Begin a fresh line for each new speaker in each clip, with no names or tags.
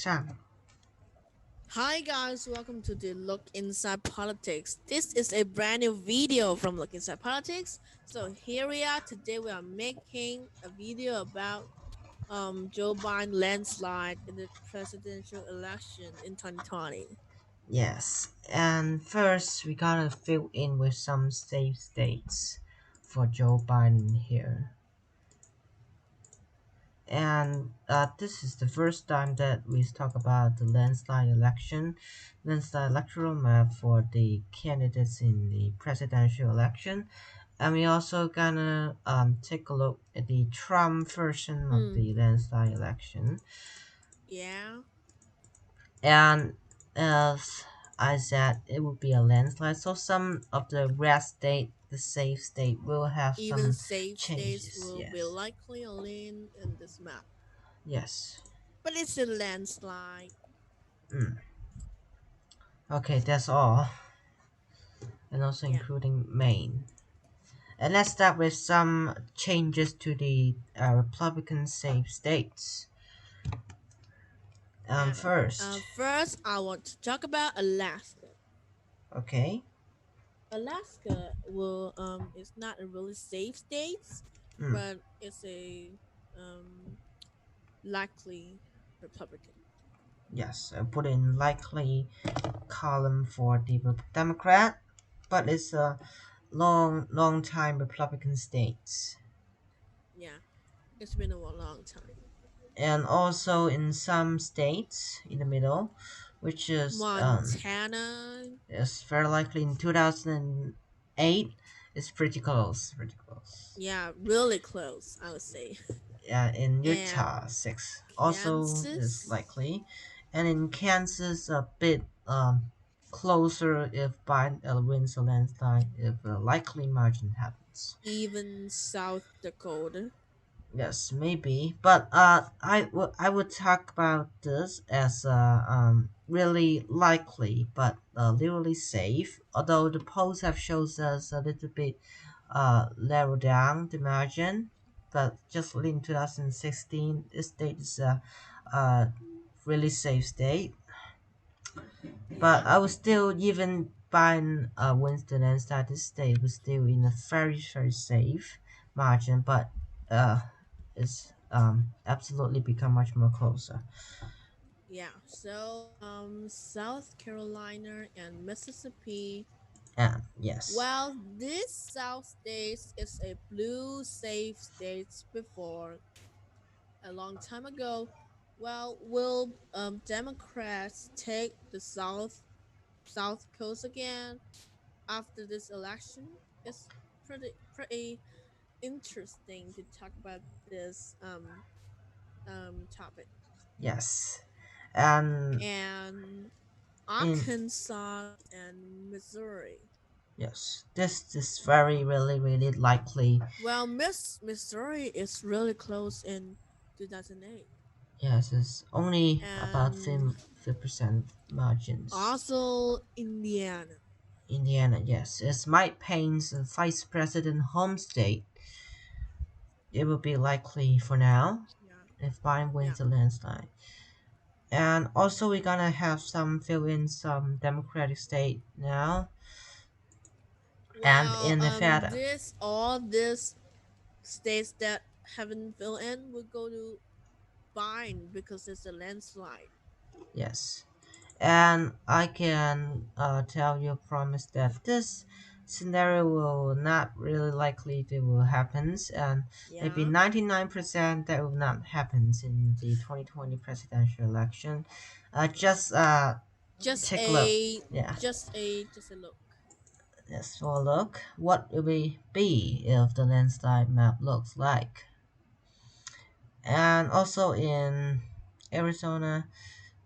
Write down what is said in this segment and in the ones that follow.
上。
Hi guys, welcome to the Look Inside Politics. This is a brand new video from Look Inside Politics. So here we are. Today we are making a video about Joe Biden landslide in the presidential election in 2020.
Yes, and first we gotta fill in with some safe states for Joe Biden here. And this is the first time that we talk about the landslide electoral map for the candidates in the presidential election. And we also gonna take a look at the Trump version of
Hmm.
the landslide election.
Yeah.
And as I said, it would be a landslide. So some of the red state, the safe state, will have
Even
some
safe states
changes.
will be
Yes.
likely lean in this map.
Yes.
But it's a landslide.
Mm. Okay, that's all. And also
Yeah.
including Maine. And let's start with some changes to the Republican safe states.
Yeah.
First,
First, I want to talk about Alaska.
okay.
Alaska will is not a really safe state,
Mm.
but it's a um likely Republican.
Yes, I put in likely column for the Democrat, but it's a long time Republican states.
Yeah, it's been a long time.
And also in some states in the middle, which
Montana,
is very likely in 2008. It's pretty close.
yeah, really close, I would say.
Yeah, in
And
Utah 6 also is
Kansas,
likely, and in Kansas a bit closer if Biden wins a landslide if a likely margin happens.
even South Dakota.
Yes, maybe, but I would talk about this as really likely, but literally safe. Although the polls have shows us a little bit narrow down the margin, but just in 2016, this state is a really safe state. But
Yeah.
I was still even Biden wins the landslide, this state was still in a very safe margin, but uh it's absolutely become much more closer.
Yeah, so South Carolina and Mississippi.
And yes,
Well, this South states is a blue safe states before a long time ago. Well, will Democrats take the South Coast again after this election? It's pretty interesting to talk about this topic.
yes, and
And
in
Arkansas and Missouri.
yes, this is very really likely.
Well, Missouri is really close in 2008.
Yes, it's only about
And
50% margins.
also Indiana.
Indiana, yes, it's Mike Pence's vice president home state. It will be likely for now
Yeah,
if Biden
yeah.
wins the landslide. And also we're gonna have some fill in some Democratic state now. And
Well,
in Nevada,
this all this states that haven't filled in will go to Biden because it's a landslide.
yes. And I can tell you promise that this scenario will not really likely to will happens, and maybe
Yeah,
99% that will not happens in the 2020 presidential election. Just
just
take a look.
a
Yeah,
just a look.
let's for a look. What will it be if the landslide map looks like? And also in Arizona,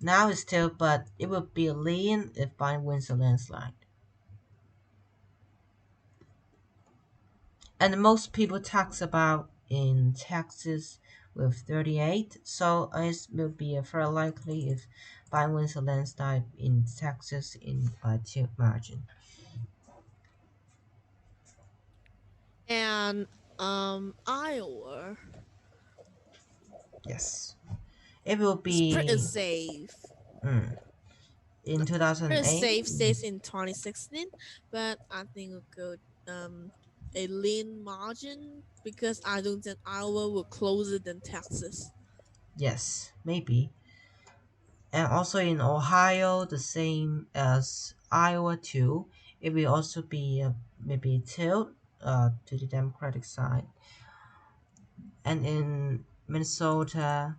now it's still, but it will be lean if Biden wins a landslide. And most people talks about in Texas with 38, so it will be very likely if Biden wins a landslide in Texas in by two margin.
And Iowa.
Yes. It will
It's pretty
be
safe.
mm, in
Pretty
2008.
safe stays in 2016, but I think we'll go a lean margin because I don't think Iowa will closer than Texas.
Yes, maybe. And also in Ohio, the same as Iowa too. It will also be maybe tilt to the Democratic side. And in Minnesota,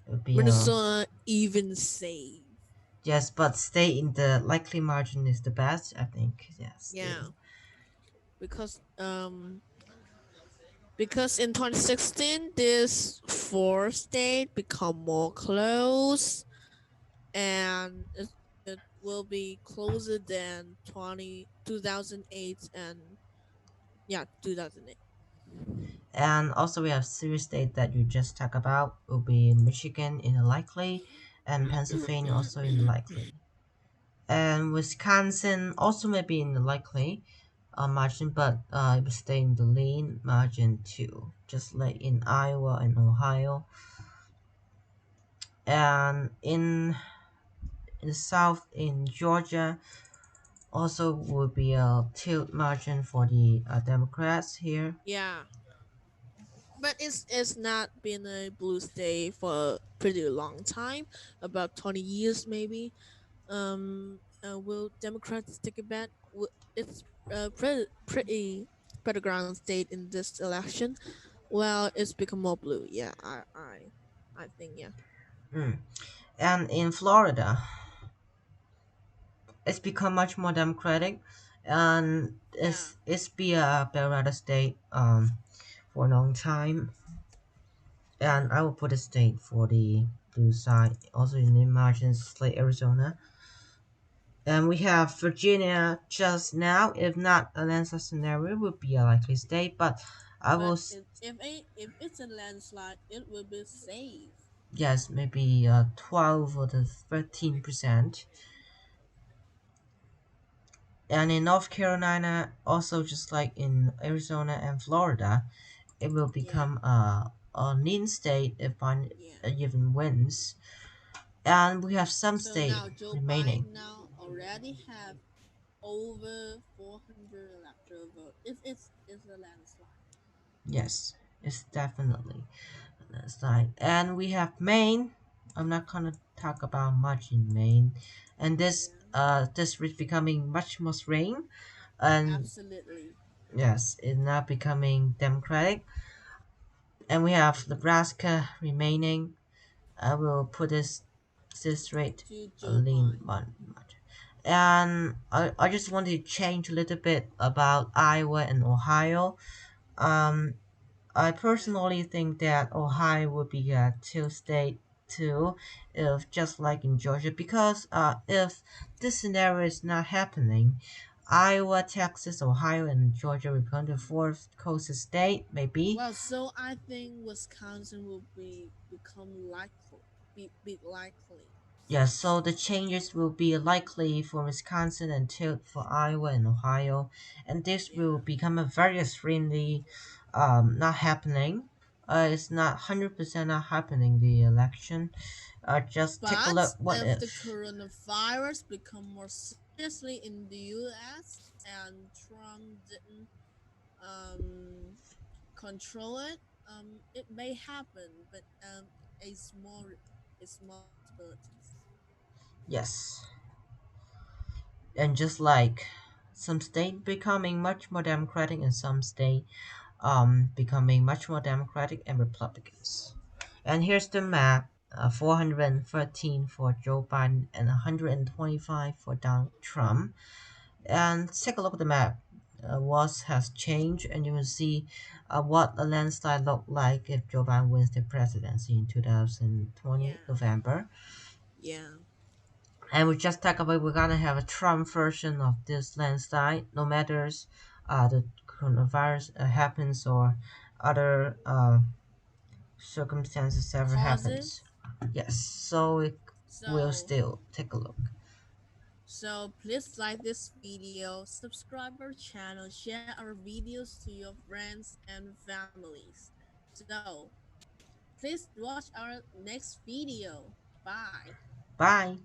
it will be
Minnesota even safe.
yes, but stay in the likely margin is the best. I think yes,
Yeah,
still.
because in 2016 this four state become more close and it will be closer than 2008 and yeah 2008.
And also we have three states that you just talked about will be Michigan in the likely, and Pennsylvania also in the likely. And Wisconsin also may be in the likely margin, but it will stay in the lean margin too, just like in Iowa and Ohio. And in the South, in Georgia, also will be a tilt margin for the Democrats here.
Yeah, but it's not been a blue state for a pretty long time, about 20 years maybe. Will Democrats take it back? It's pretty battleground state in this election. Well, it's become more blue. Yeah, I think yeah.
Mm. And in Florida, it's become much more democratic, and
Yeah.
it's be a better state for a long time. And I will put a state for the blue side, also in the margins like Arizona. And we have Virginia just now. If not a landslide scenario, would be a likely state, but I will
But if it's a landslide, it will be safe.
yes maybe 12 or the 13%. And in North Carolina, also just like in Arizona and Florida, it will
Yeah,
become a lean state if Biden
yeah.
even wins. And we have some
So
state
now Joe
remaining.
Biden now already have over 400 electoral vote. It's a landslide.
Yes, it's definitely a landslide. And we have Maine. I'm not gonna talk about much in Maine. And
Yeah,
this is becoming much more rain. And
absolutely.
yes, it's not becoming democratic. And we have Nebraska remaining. I will put this straight
To
a
Joe
lean
Biden.
one. And I just wanted to change a little bit about Iowa and Ohio. Um, I
Yeah.
personally think that Ohio would be a two state too, if just like in Georgia, because if this scenario is not happening, Iowa, Texas, Ohio, and Georgia will become the fourth closest state, maybe.
Well, so I think Wisconsin will become likely, be likely.
Yes, so the changes will be likely for Wisconsin and tilt for Iowa and Ohio, and this
Yeah.
will become a very extremely not happening. It's not 100% not happening the election. Just take a look.
But
What
if the
if?
coronavirus become more seriously in the U.S. and Trump didn't um, control it, it may happen. But a small possibilities.
Yes, and just like some state becoming much more democratic and some state becoming much more democratic and Republicans. And here's the
Yeah.
map. 413 for Joe Biden and 125 for Donald Trump. And take a look at the map. What has changed, and you will see what a landslide look like if Joe Biden wins the presidency in 2020
Yeah.
November.
Yeah.
And we just talked about we're gonna have a Trump version of this landslide, no matters the coronavirus happens or other circumstances ever happens.
Causes.
Yes, so it will
So
still take a look.
please like this video, subscribe our channel, share our videos to your friends and families. So Please watch our next video. Bye.
Bye.